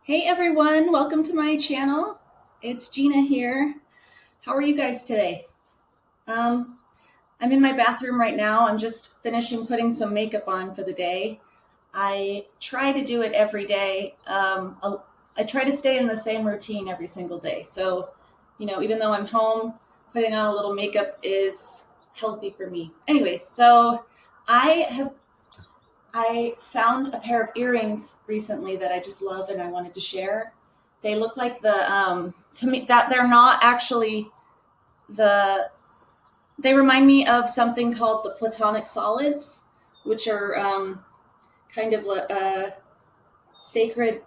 Hey everyone, welcome to my channel. It's Gina here. How are you guys today? I'm in my bathroom right now. I'm just finishing putting some makeup on for the day. I try to do it every day. I try to stay in the same routine every single day. So, even though I'm home, putting on a little makeup is healthy for me. Anyway, so I found a pair of earrings recently that I just love and I wanted to share. They look like to me, that they're not actually they remind me of something called the Platonic solids, which are kind of a sacred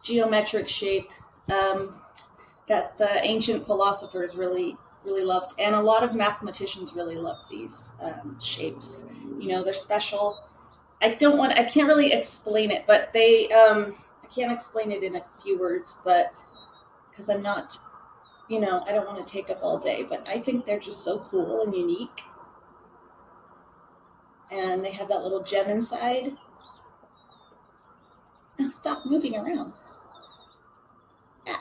geometric shape that the ancient philosophers really loved. And a lot of mathematicians really love these shapes. They're special. I can't really explain it, but I can't explain it in a few words, but because I'm not, I don't want to take up all day, but I think they're just so cool and unique. And they have that little gem inside. Now stop moving around. Yeah,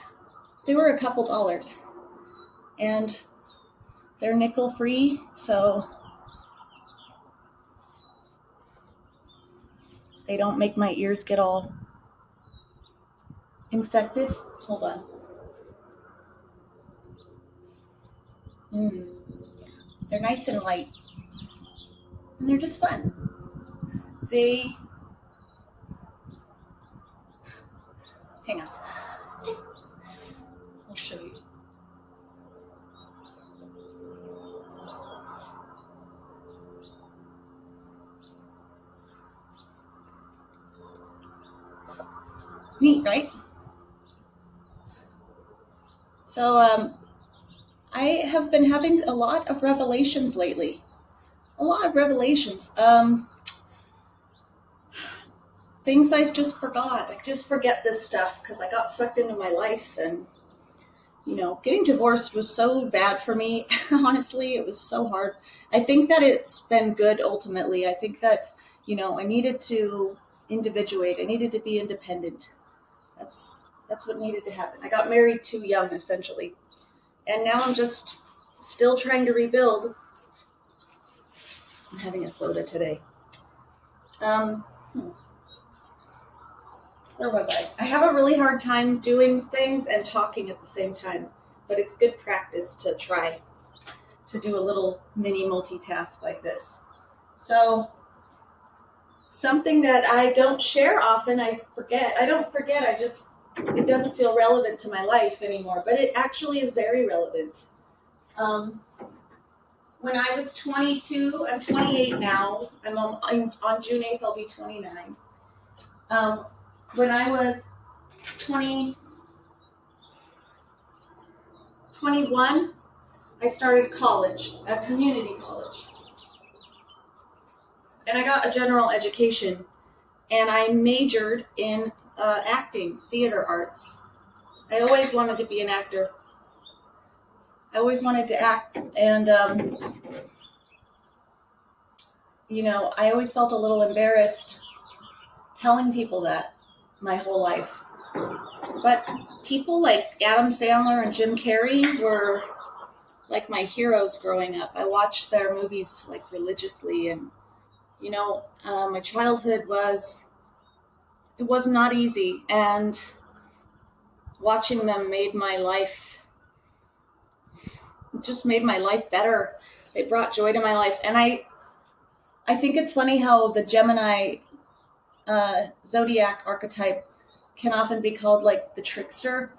they were a couple dollars and they're nickel free, so they don't make my ears get all infected. Hold on. They're nice and light. And they're just fun. Hang on. I'll show you. Neat, right? So I have been having a lot of revelations lately. A lot of revelations. Things I just forgot. I just forget this stuff because I got sucked into my life, and getting divorced was so bad for me. Honestly, it was so hard. I think that it's been good ultimately. I think that I needed to individuate. I needed to be independent. That's what needed to happen. I got married too young, essentially, and now I'm just still trying to rebuild. I'm having a soda today. Where was I? I have a really hard time doing things and talking at the same time, but it's good practice to try to do a little mini multitask like this. So something that I don't share often, I don't forget, it doesn't feel relevant to my life anymore, but it actually is very relevant. When I was 22, I'm 28 now. On June 8th, I'll be 29. When I was 21, I started college, a community college. And I got a general education, and I majored in acting, theater arts. I always wanted to be an actor. I always wanted to act, and I always felt a little embarrassed telling people that my whole life. But people like Adam Sandler and Jim Carrey were like my heroes growing up. I watched their movies like religiously, and my childhood was not easy, and watching them made my life better. They brought joy to my life, and I think it's funny how the Gemini zodiac archetype can often be called like the trickster.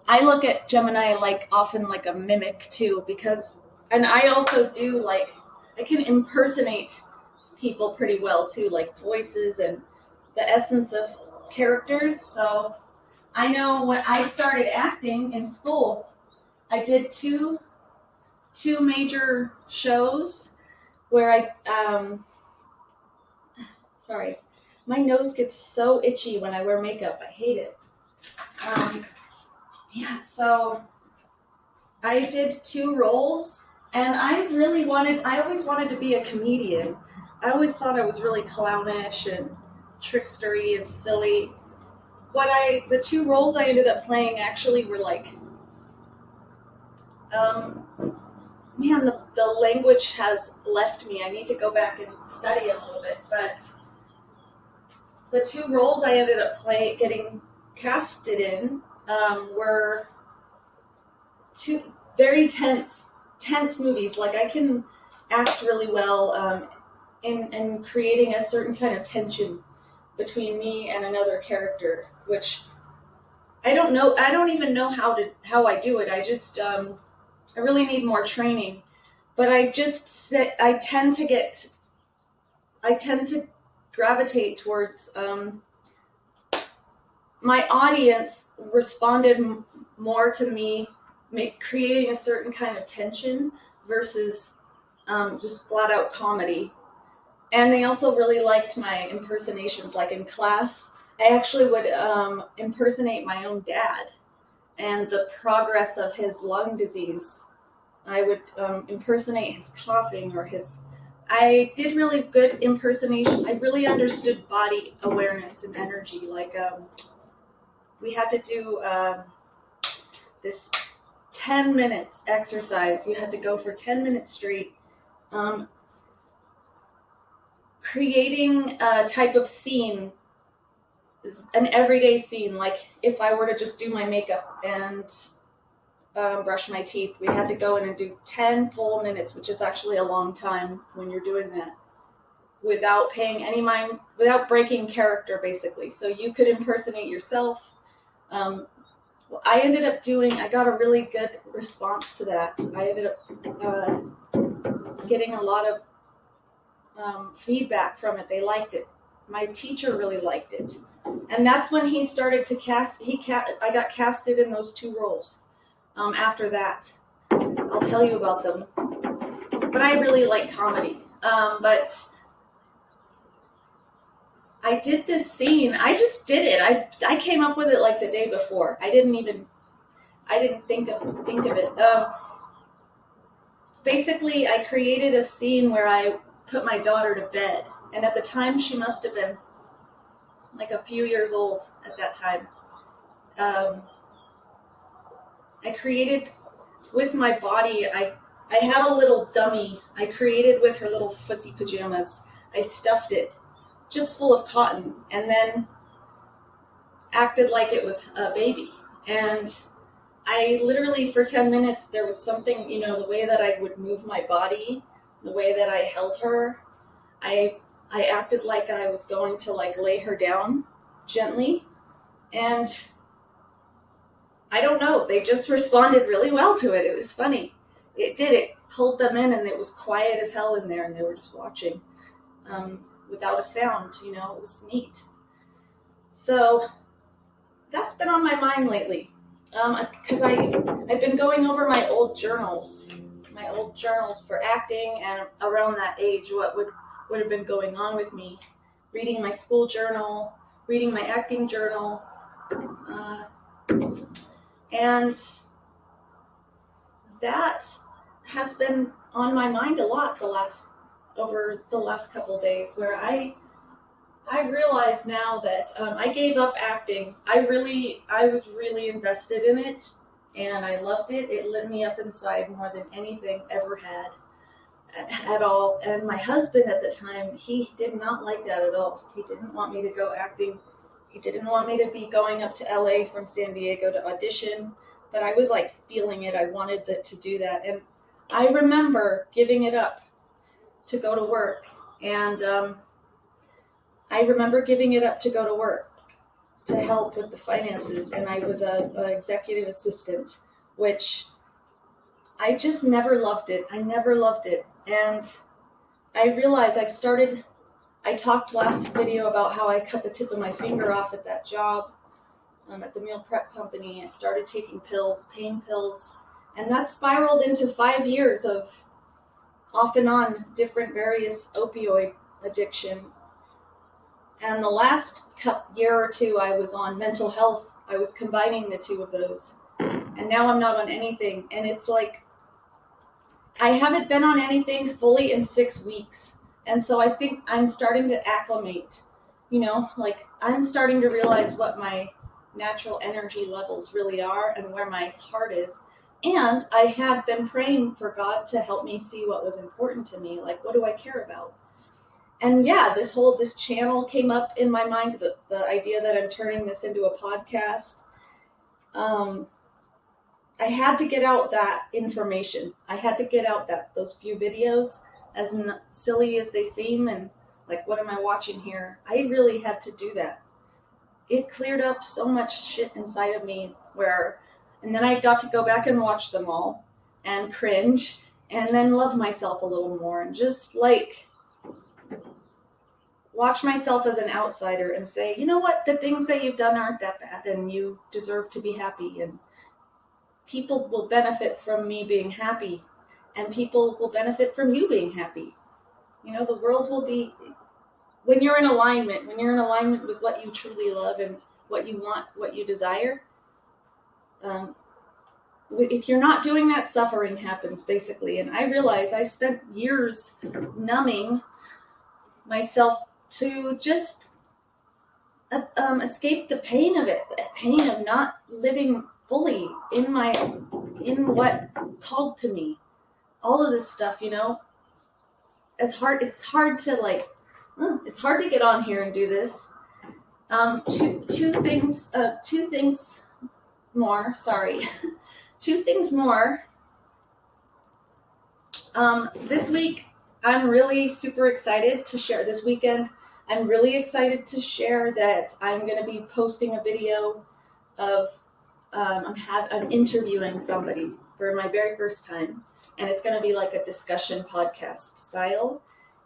I look at Gemini often like a mimic too, and I also do I can impersonate people pretty well too, like voices and the essence of characters. So I know when I started acting in school, I did two major shows where sorry, my nose gets so itchy when I wear makeup. I hate it. So I did 2 roles, and I always wanted to be a comedian. I always thought I was really clownish and trickstery and silly. the two roles I ended up playing actually were like, man, the language has left me. I need to go back and study a little bit, but the two roles I ended up getting casted in were two very tense movies. Like, I can act really well in creating a certain kind of tension between me and another character, which I don't know. I don't even know how I do it. I just I really need more training. But I tend to gravitate towards my audience responded more to me creating a certain kind of tension versus just flat out comedy. And they also really liked my impersonations. Like in class, I actually would impersonate my own dad and the progress of his lung disease. I would impersonate his coughing or his. I did really good impersonation. I really understood body awareness and energy. Like we had to do this 10 minutes exercise. You had to go for 10 minutes straight, creating a type of scene, an everyday scene. Like if I were to just do my makeup and brush my teeth, we had to go in and do 10 full minutes, which is actually a long time when you're doing that, without paying any mind, without breaking character, basically. So you could impersonate yourself. I got a really good response to that. I ended up getting a lot of feedback from it. They liked it. My teacher really liked it. And that's when he started to I got casted in those two roles. After that, I'll tell you about them. But I really like comedy. But I did this scene. I just did it. I came up with it like the day before. I didn't think of it. Basically, I created a scene where I put my daughter to bed, and at the time she must have been like a few years old at that time. I created with my body. I had a little dummy I created with her little footsie pajamas. I stuffed it just full of cotton and then acted like it was a baby. And I literally, for 10 minutes, there was something, the way that I would move my body, the way that I held her, I acted like I was going to like lay her down gently. And I don't know, they just responded really well to it. It was funny. It pulled them in, and it was quiet as hell in there, and they were just watching without a sound. It was neat. So that's been on my mind lately, because I've been going over my old journals for acting, and around that age, what would have been going on with me, reading my school journal, reading my acting journal, and that has been on my mind a lot over the last couple of days, where I realize now that I gave up acting. I was really invested in it, and I loved it. It lit me up inside more than anything ever had at all. And my husband at the time, he did not like that at all. He didn't want me to go acting. He didn't want me to be going up to LA from San Diego to audition, but I was like feeling it. I wanted to do that. And I remember giving it up to go to work. And I remember giving it up to go to work to help with the finances. And I was an executive assistant, which I just never loved it. I never loved it. And I realized I talked last video about how I cut the tip of my finger off at that job at the meal prep company. I started taking pain pills, and that spiraled into 5 years of off and on different various opioid addiction. And the last year or two I was on mental health. I was combining the two of those. And now I'm not on anything. And it's like, I haven't been on anything fully in 6 weeks. And so I think I'm starting to acclimate, like I'm starting to realize what my natural energy levels really are and where my heart is. And I have been praying for God to help me see what was important to me. Like, what do I care about? And yeah, this channel came up in my mind, the idea that I'm turning this into a podcast. I had to get out that information. I had to get out those few videos, as silly as they seem, and like, what am I watching here? I really had to do that. It cleared up so much shit inside of me and then I got to go back and watch them all and cringe and then love myself a little more and just like watch myself as an outsider and say, you know what, the things that you've done aren't that bad and you deserve to be happy, and people will benefit from me being happy and people will benefit from you being happy. You know, the world will be, when you're in alignment with what you truly love and what you want, what you desire, if you're not doing that, suffering happens, basically. And I realize I spent years numbing myself to just escape the pain of it, the pain of not living fully in what called to me. All of this stuff, you know, it's hard to get on here and do this. Two things more. Sorry. Two things more. This week, I'm really super excited to share. This weekend, I'm really excited to share that I'm going to be posting a video of I'm interviewing somebody for my very first time, and it's going to be like a discussion podcast style.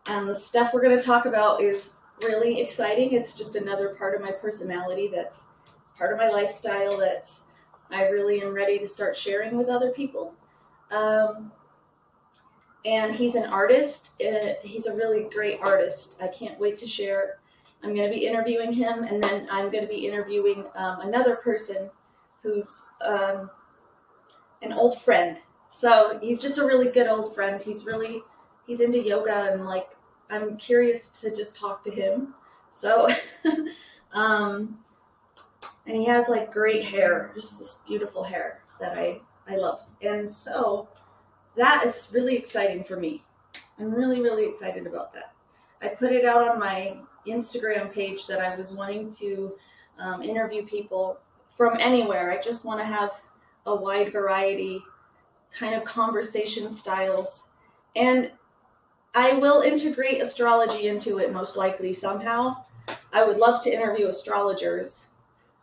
And the stuff we're going to talk about is really exciting. It's just another part of my personality it's part of my lifestyle that I really am ready to start sharing with other people. And he's an artist. He's a really great artist. I can't wait to share. I'm going to be interviewing him, and then I'm going to be interviewing another person who's an old friend. So he's just a really good old friend. He's into yoga, and like, I'm curious to just talk to him. So, and he has like great hair, just this beautiful hair that I love. And so that is really exciting for me. I'm really, really excited about that. I put it out on my Instagram page that I was wanting to interview people from anywhere. I just want to have a wide variety kind of conversation styles. And I will integrate astrology into it most likely somehow. I would love to interview astrologers.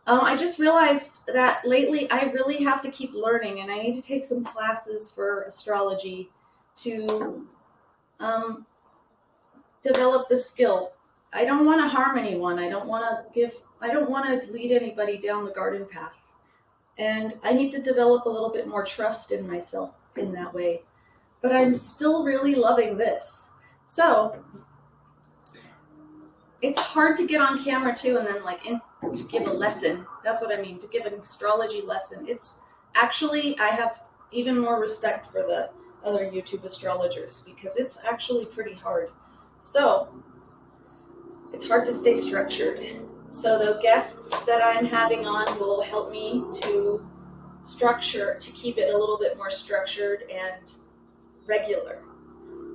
I just realized that lately I really have to keep learning, and I need to take some classes for astrology to develop the skill. I don't want to harm anyone. I don't want to lead anybody down the garden path. And I need to develop a little bit more trust in myself in that way. But I'm still really loving this. So it's hard to get on camera too and then to give a lesson. That's what I mean, to give an astrology lesson. It's actually, I have even more respect for the other YouTube astrologers because it's actually pretty hard. So it's hard to stay structured. So the guests that I'm having on will help me to keep it a little bit more structured and regular.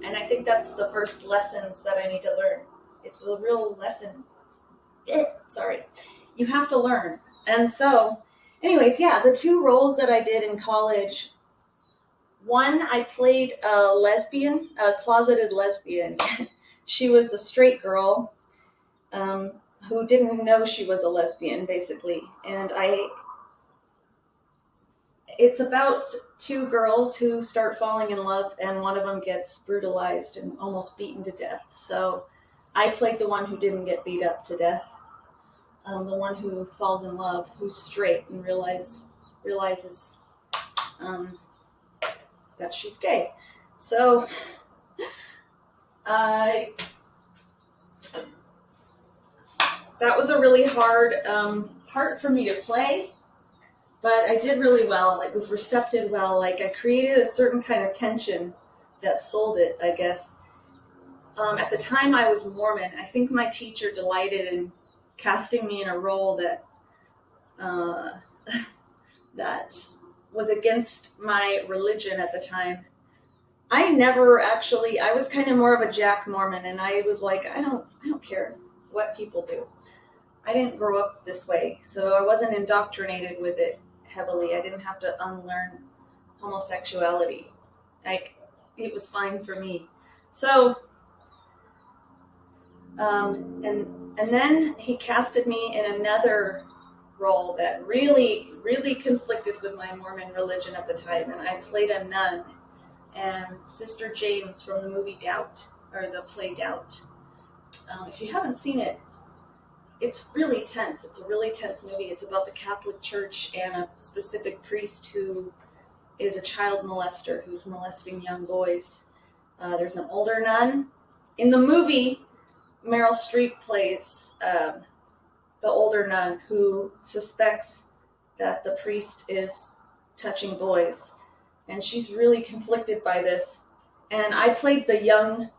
And I think that's the first lessons that I need to learn. It's a real lesson. You have to learn. And so, anyways, yeah, the two roles that I did in college. One, I played a closeted lesbian. She was a straight girl who didn't know she was a lesbian, basically. And it's about two girls who start falling in love, and one of them gets brutalized and almost beaten to death. So I played the one who didn't get beat up to death, the one who falls in love, who's straight and realizes that she's gay. So that was a really hard part for me to play, but I did really well. It was recepted well. Like, I created a certain kind of tension that sold it, I guess. At the time I was Mormon. I think my teacher delighted in casting me in a role that uh, that was against my religion at the time. I was kind of more of a Jack Mormon, and I was like, I don't care what people do. I didn't grow up this way, so I wasn't indoctrinated with it heavily. I didn't have to unlearn homosexuality. Like, it was fine for me. So, and then he casted me in another role that really, really conflicted with my Mormon religion at the time, and I played a nun and Sister James from the movie Doubt, or the play Doubt. If you haven't seen it, it's really tense. It's a really tense movie. It's about the Catholic Church and a specific priest who is a child molester who's molesting young boys. There's an older nun. In the movie, Meryl Streep plays the older nun who suspects that the priest is touching boys. And she's really conflicted by this. And I played the young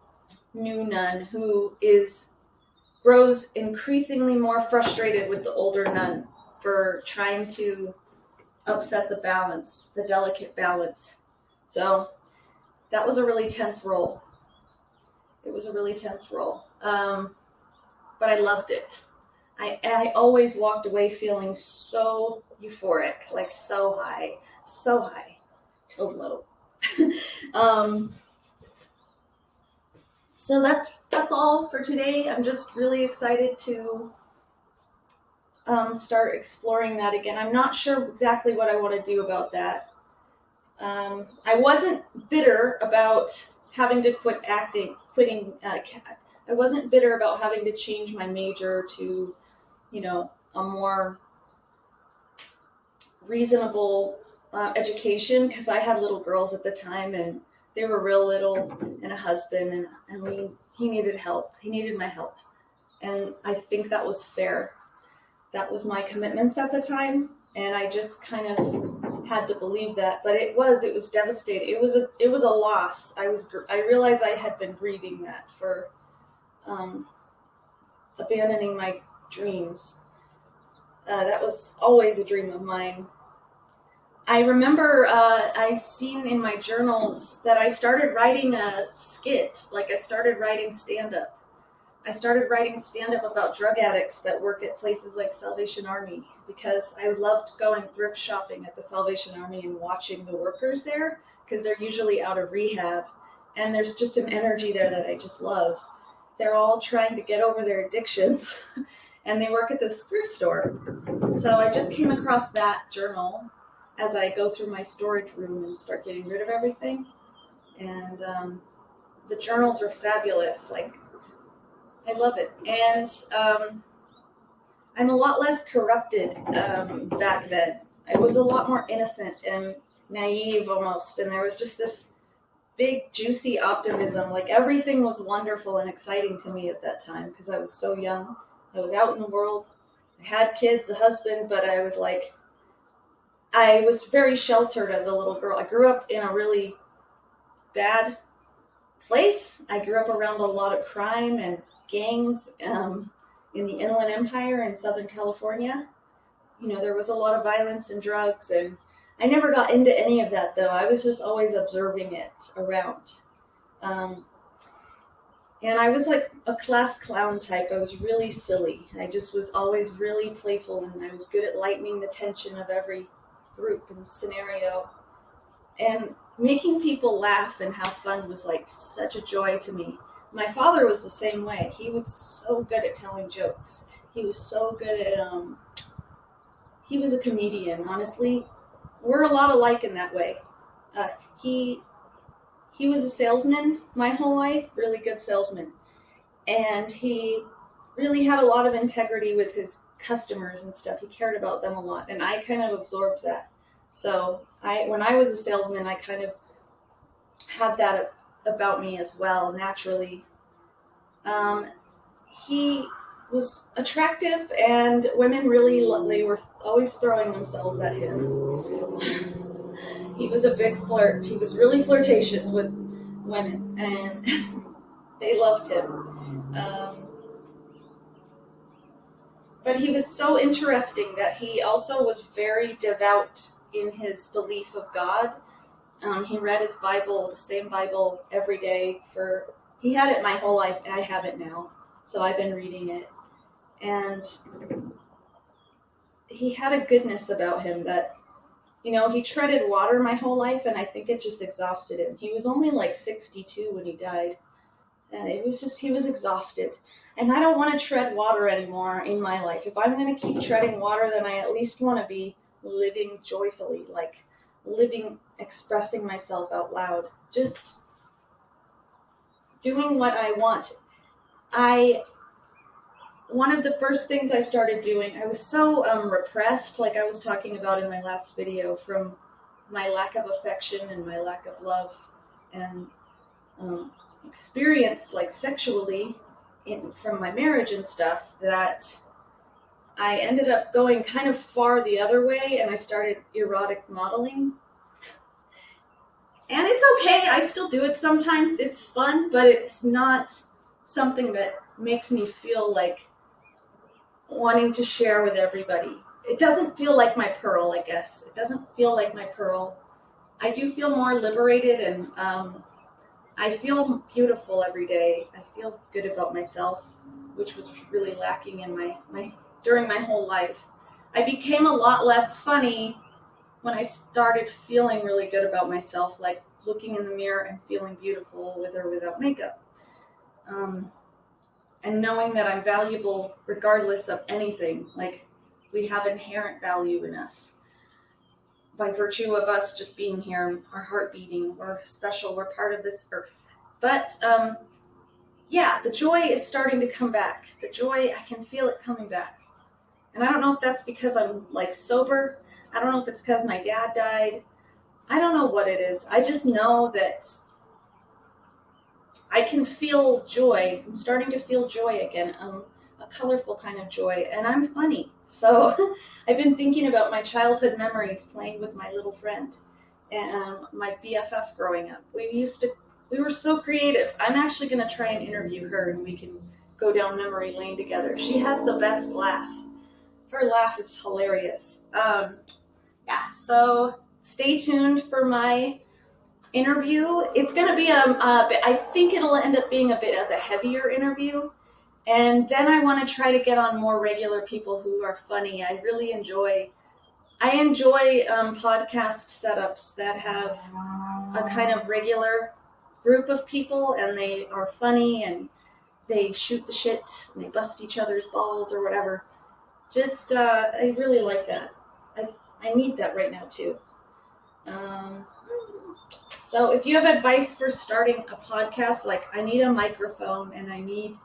new nun who grows increasingly more frustrated with the older nun for trying to upset the balance, the delicate balance. So that was a really tense role. It was a really tense role. But I loved it. I always walked away feeling so euphoric, like so high to low. So that's all for today. I'm just really excited to start exploring that again. I'm not sure exactly what I want to do about that. I wasn't bitter about having to quit acting, I wasn't bitter about having to change my major to, a more reasonable education, because I had little girls at the time and they were real little, and a husband, and he needed help. He needed my help. And I think that was fair. That was my commitments at the time, and I just kind of had to believe that. But it was devastating. It was a loss. I realized I had been grieving that for abandoning my dreams. That was always a dream of mine. I remember I seen in my journals that I started writing a skit, like I started writing stand-up. I started writing stand-up about drug addicts that work at places like Salvation Army, because I loved going thrift shopping at the Salvation Army and watching the workers there, because they're usually out of rehab, and there's just an energy there that I just love. They're all trying to get over their addictions, and they work at this thrift store. So I just came across that journal as I go through my storage room and start getting rid of everything. And the journals are fabulous. Like, I love it. And I'm a lot less corrupted back then. I was a lot more innocent and naive almost. And there was just this big, juicy optimism. Like, everything was wonderful and exciting to me at that time because I was so young. I was out in the world. I had kids, a husband, but I was very sheltered as a little girl. I grew up in a really bad place. I grew up around a lot of crime and gangs in the Inland Empire in Southern California. There was a lot of violence and drugs, and I never got into any of that, though. I was just always observing it around. And I was like a class clown type. I was really silly. I just was always really playful, and I was good at lightening the tension of every group and scenario. And making people laugh and have fun was like such a joy to me. My father was the same way. He was so good at telling jokes. He was so good at, he was a comedian, honestly. We're a lot alike in that way. He was a salesman my whole life, really good salesman. And he really had a lot of integrity with his customers and stuff. He cared about them a lot, and I kind of absorbed that. So when I was a salesman, I kind of had that about me as well, naturally. He was attractive, and women really, they were always throwing themselves at him. He was a big flirt. He was really flirtatious with women, and they loved him. But he was so interesting that he also was very devout in his belief of God. He read his Bible, the same Bible, every day. He had it my whole life, and I have it now. So I've been reading it. And he had a goodness about him that, he treaded water my whole life, and I think it just exhausted him. He was only like 62 when he died. And it was just, he was exhausted. And I don't want to tread water anymore in my life. If I'm going to keep treading water, then I at least want to be living joyfully, like living, expressing myself out loud, just doing what I want. One of the first things I started doing, I was so repressed, like I was talking about in my last video, from my lack of affection and my lack of love and experience, like sexually, from my marriage and stuff, that I ended up going kind of far the other way, and I started erotic modeling. And it's okay, I still do it sometimes. It's fun, but it's not something that makes me feel like wanting to share with everybody. It doesn't feel like my pearl, I guess. It doesn't feel like my pearl. I do feel more liberated, and I feel beautiful every day. I feel good about myself, which was really lacking in during my whole life. I became a lot less funny when I started feeling really good about myself, like looking in the mirror and feeling beautiful with or without makeup. And knowing that I'm valuable regardless of anything, like we have inherent value in us. By virtue of us just being here, our heart beating, we're special, we're part of this earth. But the joy is starting to come back. The joy, I can feel it coming back. And I don't know if that's because I'm like sober. I don't know if it's because my dad died. I don't know what it is. I just know that I can feel joy. I'm starting to feel joy again, a colorful kind of joy, and I'm funny. So I've been thinking about my childhood memories playing with my little friend and my BFF growing up. We were so creative. I'm actually going to try and interview her, and we can go down memory lane together. She has the best laugh. Her laugh is hilarious. So stay tuned for my interview. It's going to be I think it'll end up being a bit of a heavier interview. And then I want to try to get on more regular people who are funny. I enjoy podcast setups that have a kind of regular group of people, and they are funny, and they shoot the shit, and they bust each other's balls or whatever. Just, I really like that. I need that right now too. So if you have advice for starting a podcast, like I need a microphone and I need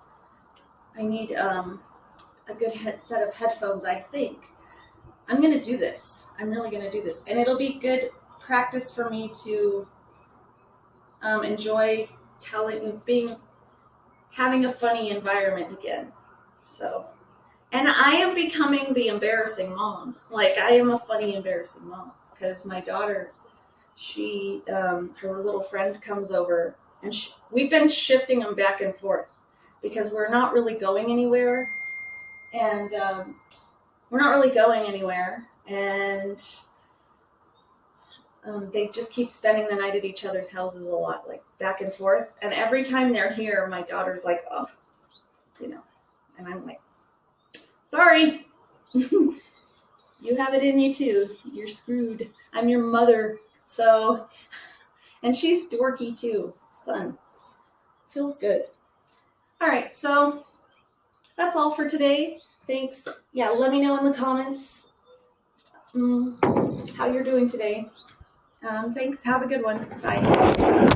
a good set of headphones, I think I'm going to do this. I'm really going to do this. And it'll be good practice for me to enjoy having a funny environment again. So, and I am becoming the embarrassing mom. Like I am a funny, embarrassing mom, because my daughter, her little friend comes over, and we've been shifting them back and forth because we're not really going anywhere, and they just keep spending the night at each other's houses a lot, like back and forth. And every time they're here, my daughter's like, oh, and I'm like, sorry, you have it in you too. You're screwed. I'm your mother. So, and she's dorky too. It's fun. Feels good. All right, so that's all for today. Thanks. Yeah, let me know in the comments how you're doing today. Thanks. Have a good one. Bye.